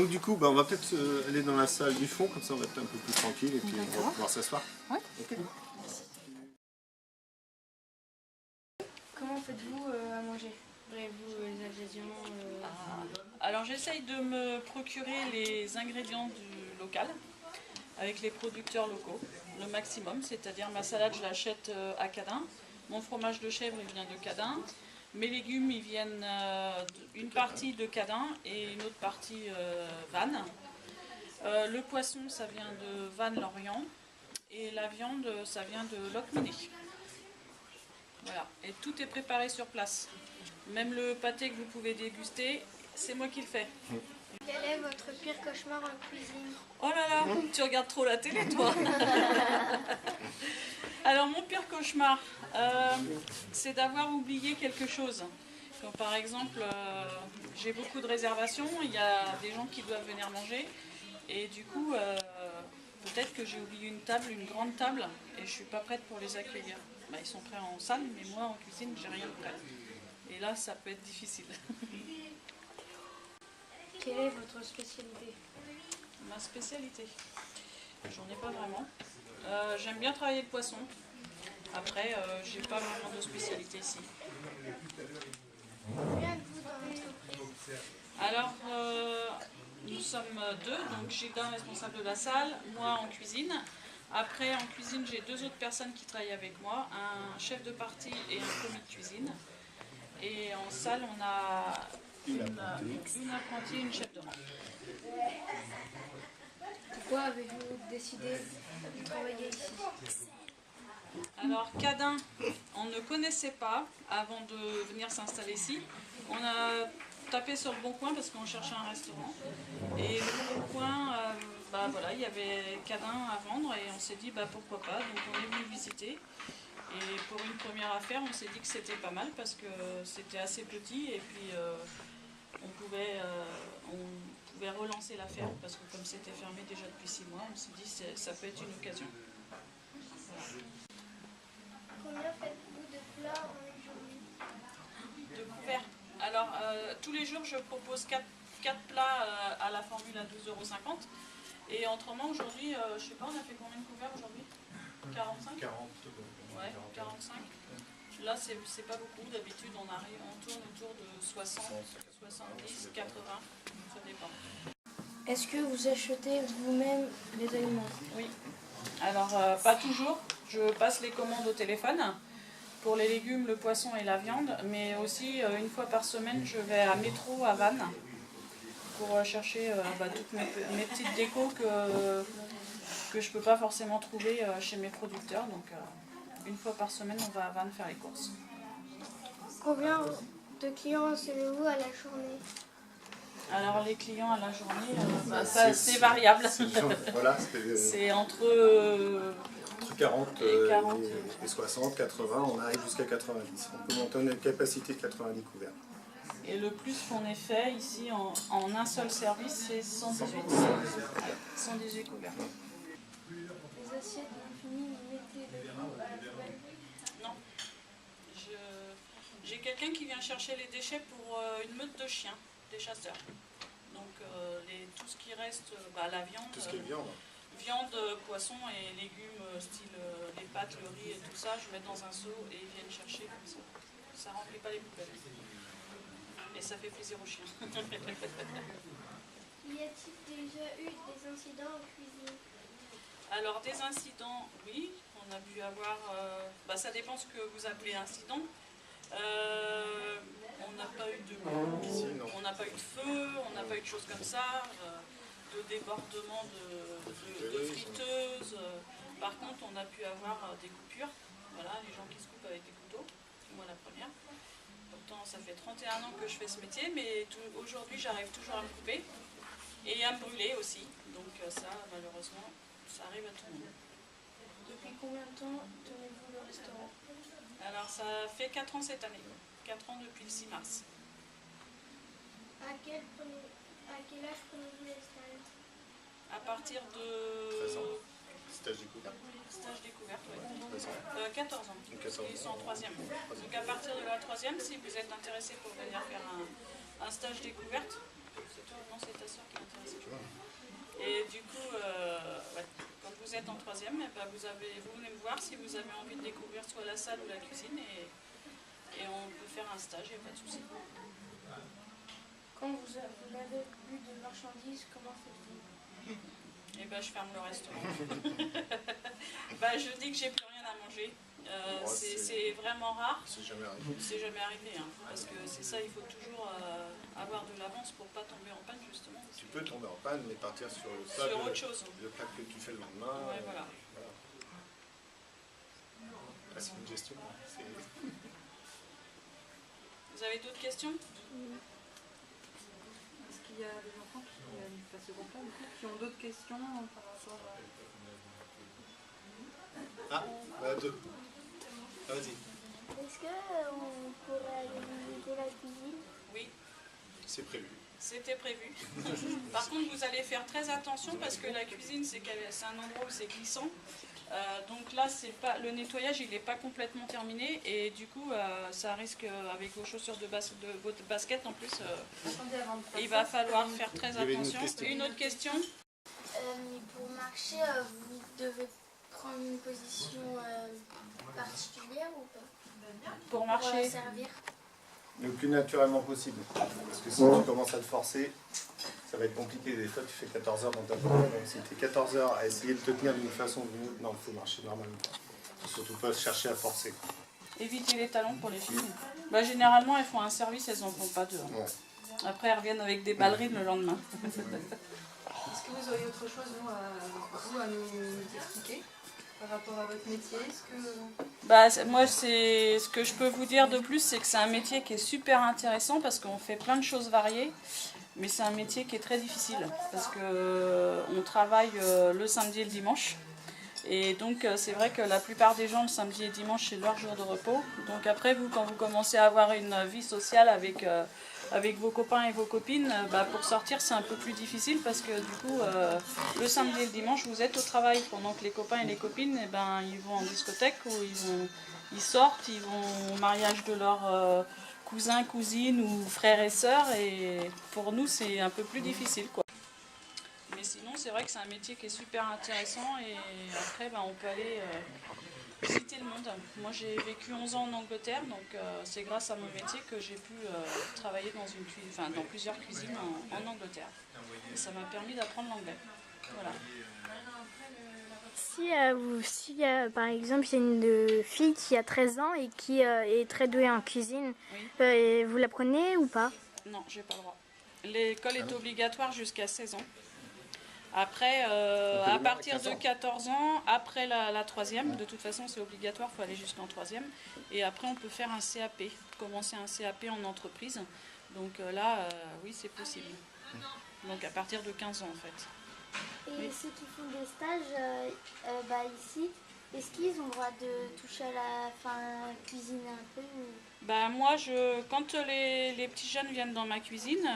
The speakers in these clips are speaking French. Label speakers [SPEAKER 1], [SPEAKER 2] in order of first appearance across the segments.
[SPEAKER 1] Donc du coup, on va peut-être aller dans la salle du fond, comme ça on va être un peu plus tranquille et puis on va pouvoir s'asseoir.
[SPEAKER 2] Ouais.
[SPEAKER 1] Okay.
[SPEAKER 3] Comment faites-vous à manger? Vous les ingrédients
[SPEAKER 2] Alors j'essaye de me procurer les ingrédients du local avec les producteurs locaux, le maximum, c'est-à-dire ma salade je l'achète à Cadin, mon fromage de chèvre il vient de Cadin, mes légumes ils viennent une partie de Cadin et une autre partie Vannes. Le poisson ça vient de Vannes-Lorient et la viande ça vient de Locminé. Voilà, et tout est préparé sur place. Même le pâté que vous pouvez déguster, c'est moi qui le fais.
[SPEAKER 3] Quel est votre pire cauchemar en cuisine?
[SPEAKER 2] Oh là là, tu regardes trop la télé toi. Alors mon pire cauchemar, c'est d'avoir oublié quelque chose. Comme par exemple, j'ai beaucoup de réservations, il y a des gens qui doivent venir manger. Et du coup, peut-être que j'ai oublié une table, une grande table, et je ne suis pas prête pour les accueillir. Ils sont prêts en salle, mais moi en cuisine, j'ai rien de prêt. Et là, ça peut être difficile.
[SPEAKER 3] Quelle est votre spécialité?
[SPEAKER 2] Ma spécialité, j'en ai pas vraiment. J'aime bien travailler le poisson. Après, j'ai pas vraiment de spécialité ici.
[SPEAKER 3] Combien êtes-vous dans l'entreprise?
[SPEAKER 2] Alors, nous sommes deux, donc Gilda, responsable de la salle, moi en cuisine. Après, en cuisine, j'ai deux autres personnes qui travaillent avec moi, un chef de partie et un commis de cuisine. Et en salle, on a une apprentie et une chef de rang.
[SPEAKER 3] Pourquoi avez-vous décidé de travailler ici?
[SPEAKER 2] Alors, Cadin, on ne connaissait pas avant de venir s'installer ici. On a tapé sur le Bon Coin parce qu'on cherchait un restaurant. Et le Bon Coin, voilà, il y avait Cadin à vendre et on s'est dit pourquoi pas. Donc on est venu visiter. Et pour une première affaire, on s'est dit que c'était pas mal parce que c'était assez petit et puis on pouvait relancer l'affaire parce que comme c'était fermé déjà depuis 6 mois, on s'est dit que ça peut être une occasion. Voilà.
[SPEAKER 3] Combien faites-vous de plats en une journée?
[SPEAKER 2] De couverts. Alors, tous les jours, je propose 4 plats à la formule à 12,50 €. Et autrement, aujourd'hui, je sais pas, on a fait combien de couverts aujourd'hui? 45 ?
[SPEAKER 1] 40.
[SPEAKER 2] Ouais, 45. Là, c'est pas beaucoup. D'habitude, on tourne autour de 60, 70, 80. Ça dépend.
[SPEAKER 3] Est-ce que vous achetez vous-même les aliments?
[SPEAKER 2] Oui. Alors, pas toujours. Je passe les commandes au téléphone pour les légumes, le poisson et la viande. Mais aussi, une fois par semaine, je vais à Métro à Vannes pour chercher toutes mes petites décos que je ne peux pas forcément trouver chez mes producteurs. Donc, une fois par semaine, on va à Vannes faire les courses.
[SPEAKER 3] Combien de clients recevez-vous à la journée?
[SPEAKER 2] Alors les clients à la journée, c'est variable.
[SPEAKER 1] Voilà,
[SPEAKER 2] c'est entre
[SPEAKER 1] 40
[SPEAKER 2] 40
[SPEAKER 1] et 60, 80, on arrive jusqu'à 90. On peut monter une capacité de 90 couverts.
[SPEAKER 2] Et le plus qu'on ait fait ici en un seul service, c'est 118 couverts.
[SPEAKER 3] Les assiettes infinies, vous mettez dedans à la poubelle?
[SPEAKER 2] Non. J'ai quelqu'un qui vient chercher les déchets pour une meute de chiens, des chasseurs. Donc tout ce qui reste, la viande,
[SPEAKER 1] Tout ce qui est
[SPEAKER 2] viande, poisson et légumes, style les pâtes, le riz et tout ça, je mets dans un seau et ils viennent chercher comme ça. Ça remplit pas les poubelles. Et ça fait plaisir aux chiens.
[SPEAKER 3] Y a-t-il déjà eu des incidents en cuisine?
[SPEAKER 2] Alors des incidents, oui, on a pu avoir, ça dépend ce que vous appelez incident. On n'a pas eu de on n'a pas eu de feu, on n'a pas eu de choses comme ça, de débordement de friteuses. Par contre, on a pu avoir des coupures, voilà, les gens qui se coupent avec des couteaux, moi la première. Pourtant, ça fait 31 ans que je fais ce métier, mais aujourd'hui, j'arrive toujours à me couper et à me brûler aussi. Donc ça, malheureusement, ça arrive à tout le monde.
[SPEAKER 3] Depuis combien de temps tenez-vous le restaurant?
[SPEAKER 2] Alors, ça fait 4 ans cette année. 4 ans depuis le 6 mars.
[SPEAKER 3] À quel âge prenez-vous les stages?
[SPEAKER 2] À partir de...
[SPEAKER 1] 13 ans. Stage découvert.
[SPEAKER 2] Stage découverte, oui.
[SPEAKER 1] 14
[SPEAKER 2] ans. Ils sont en 3e. Donc à partir de la 3e, si vous êtes intéressé pour venir faire un stage découverte, c'est toi, non, c'est ta soeur qui est intéressée. Et du coup, ouais, quand vous êtes en troisième, eh ben, vous venez me voir si vous avez envie de découvrir soit la salle ou la cuisine et on peut faire un stage, il n'y a pas de souci.
[SPEAKER 3] Quand vous n'avez plus de marchandises, comment faites-vous?
[SPEAKER 2] Et ben, je ferme le restaurant. Ben, je dis que j'ai plus rien à manger. C'est vraiment rare.
[SPEAKER 1] C'est jamais arrivé.
[SPEAKER 2] C'est jamais arrivé, hein, parce que c'est ça, il faut toujours avoir de l'avance pour pas tomber en panne justement.
[SPEAKER 1] Tu peux tomber en panne, mais partir sur le
[SPEAKER 2] Sur autre chose.
[SPEAKER 1] le plat que tu fais le lendemain.
[SPEAKER 2] Ouais, voilà.
[SPEAKER 1] Voilà. Ah, c'est une gestion.
[SPEAKER 2] Vous avez d'autres questions?
[SPEAKER 4] Est-ce qu'il y a des enfants qui passeront pas, du coup, qui ont d'autres questions par rapport à...
[SPEAKER 1] Ah, bah, deux. Ah, vas-y.
[SPEAKER 3] Est-ce qu'on pourrait aller visiter la cuisine?
[SPEAKER 2] Oui,
[SPEAKER 1] C'est prévu.
[SPEAKER 2] c'était prévu. Par contre, vous allez faire très attention parce que la cuisine, c'est un endroit où c'est glissant. Donc là, le nettoyage, il n'est pas complètement terminé et du coup, ça risque, avec vos chaussures de votre basket en plus,
[SPEAKER 4] Attendez, avant de faire
[SPEAKER 2] il
[SPEAKER 4] ça,
[SPEAKER 2] va falloir faire très
[SPEAKER 1] Il y avait une autre
[SPEAKER 2] attention.
[SPEAKER 1] question.
[SPEAKER 2] Une autre question?
[SPEAKER 3] Pour marcher, vous devez prendre une position particulière ou pas?
[SPEAKER 2] Pour
[SPEAKER 3] Pour
[SPEAKER 2] marcher?
[SPEAKER 3] servir?
[SPEAKER 1] Le plus naturellement possible. Parce que si tu commences à te forcer, ça va être compliqué. Des fois, tu fais 14 heures dans ta journée. Donc, si tu es 14 heures à essayer de te tenir d'une façon ou d'une autre, non, il faut marcher normalement. Surtout pas chercher à forcer.
[SPEAKER 2] Éviter les talons pour les filles. Bah, généralement, elles font un service, elles n'en font pas deux.
[SPEAKER 1] Ouais.
[SPEAKER 2] Après, elles reviennent avec des ballerines le lendemain.
[SPEAKER 4] Est-ce que vous auriez autre chose à nous expliquer par rapport à votre métier?
[SPEAKER 2] Bah, moi, ce que je peux vous dire de plus, c'est que c'est un métier qui est super intéressant parce qu'on fait plein de choses variées. Mais c'est un métier qui est très difficile parce qu'on travaille le samedi et le dimanche. Et donc c'est vrai que la plupart des gens le samedi et le dimanche c'est leur jour de repos. Donc après vous, quand vous commencez à avoir une vie sociale avec vos copains et vos copines, bah, pour sortir c'est un peu plus difficile parce que du coup le samedi et le dimanche vous êtes au travail pendant que les copains et les copines eh ben, ils vont en discothèque ou ils sortent, ils vont au mariage de leurs cousins, cousines ou frères et sœurs et pour nous c'est un peu plus difficile quoi. Mais sinon, c'est vrai que c'est un métier qui est super intéressant et après, ben, on peut aller visiter le monde. Moi, j'ai vécu 11 ans en Angleterre, donc c'est grâce à mon métier que j'ai pu travailler dans plusieurs cuisines en Angleterre. Et ça m'a permis d'apprendre l'anglais. Voilà.
[SPEAKER 3] Si par exemple, il y a une fille qui a 13 ans et qui est très douée en cuisine,
[SPEAKER 2] Oui.
[SPEAKER 3] vous la prenez ou pas?
[SPEAKER 2] Non, j'ai pas le droit. L'école est obligatoire jusqu'à 16 ans. Après, à partir de 14 ans, après la troisième, de toute façon c'est obligatoire, il faut aller jusqu'en troisième. Et après on peut faire un CAP, commencer un CAP en entreprise. Donc là, oui c'est possible. Donc à partir de 15 ans en fait.
[SPEAKER 3] Et
[SPEAKER 2] Oui.
[SPEAKER 3] ceux qui font des stages ici, est-ce qu'ils ont le droit de toucher à cuisiner un peu
[SPEAKER 2] Bah, moi, quand les petits jeunes viennent dans ma cuisine,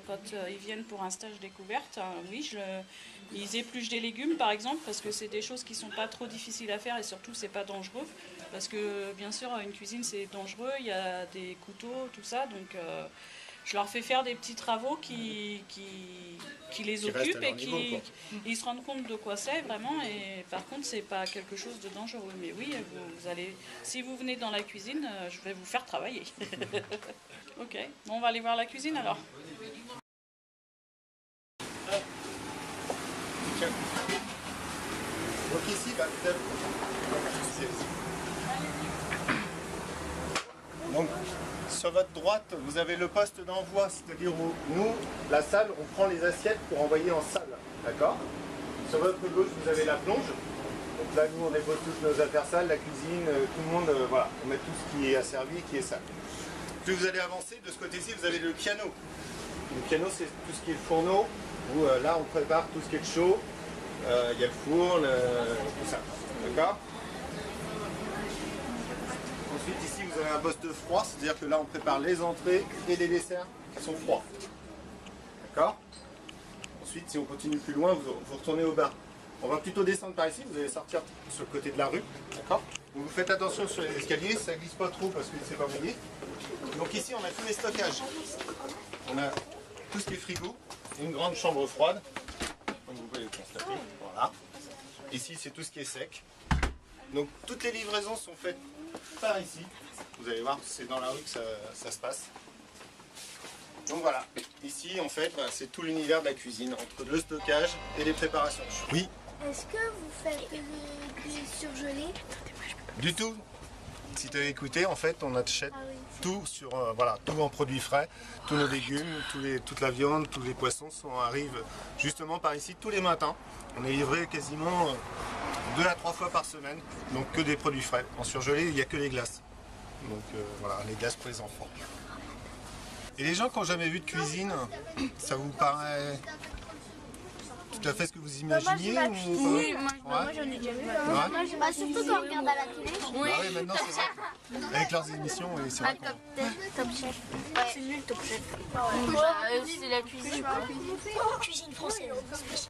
[SPEAKER 2] quand ils viennent pour un stage découverte, oui, ils épluchent des légumes par exemple, parce que c'est des choses qui sont pas trop difficiles à faire et surtout c'est pas dangereux. Parce que bien sûr, une cuisine c'est dangereux, il y a des couteaux, tout ça, donc je leur fais faire des petits travaux qui les occupent et ils se rendent compte de quoi c'est vraiment. Et par contre, c'est pas quelque chose de dangereux. Mais oui, vous allez, si vous venez dans la cuisine, je vais vous faire travailler. Ok, bon, on va aller voir la cuisine alors.
[SPEAKER 1] Tiens. Donc ici, bah, donc, sur votre droite, vous avez le poste d'envoi, c'est-à-dire où nous, la salle, on prend les assiettes pour envoyer en salle, d'accord? Sur votre gauche, vous avez la plonge. Donc là, nous, on dépose toutes nos affaires sales, la cuisine, tout le monde, voilà, on met tout ce qui est asservi, qui est sale. Plus vous allez avancer, de ce côté-ci, vous avez le piano. Le piano, c'est tout ce qui est le fourneau, où là, on prépare tout ce qui est chaud. Il y a le four, tout ça, d'accord? Ensuite, ici, vous avez un poste froid, c'est-à-dire que là, on prépare les entrées et les desserts qui sont froids. D'accord? Ensuite, si on continue plus loin, vous retournez au bar. On va plutôt descendre par ici, vous allez sortir sur le côté de la rue. D'accord? Vous faites attention sur les escaliers, ça glisse pas trop parce que c'est pas mouillé. Donc ici, on a tous les stockages. On a tout ce qui est frigo, une grande chambre froide, comme vous pouvez le constater. Voilà. Ici, c'est tout ce qui est sec. Donc, toutes les livraisons sont faites par ici. Vous allez voir, c'est dans la rue que ça se passe. Donc voilà, ici, en fait, c'est tout l'univers de la cuisine, entre le stockage et les préparations. Oui.
[SPEAKER 3] Est-ce que vous faites du surgelé?
[SPEAKER 1] Du tout. Si tu as écouté, en fait, on achète
[SPEAKER 3] Ah oui.
[SPEAKER 1] tout sur voilà, tout en produits frais, tous nos légumes, toute la viande, tous les poissons arrivent justement par ici tous les matins. On est livré quasiment 2 à 3 fois par semaine, donc que des produits frais. En surgelé, il n'y a que les glaces. Donc voilà, les glaces pour les enfants. Et les gens qui n'ont jamais vu de cuisine, ça vous paraît tout à fait ce que vous imaginiez ou...
[SPEAKER 3] Oui, moi j'en ai déjà vu.
[SPEAKER 1] Ouais.
[SPEAKER 3] Bah, surtout quand on regarde à la télé.
[SPEAKER 1] Oui, maintenant c'est vrai. Avec leurs émissions, oui, c'est vrai.
[SPEAKER 3] Top Chef. C'est nul Top Chef. C'est la cuisine. Cuisine française.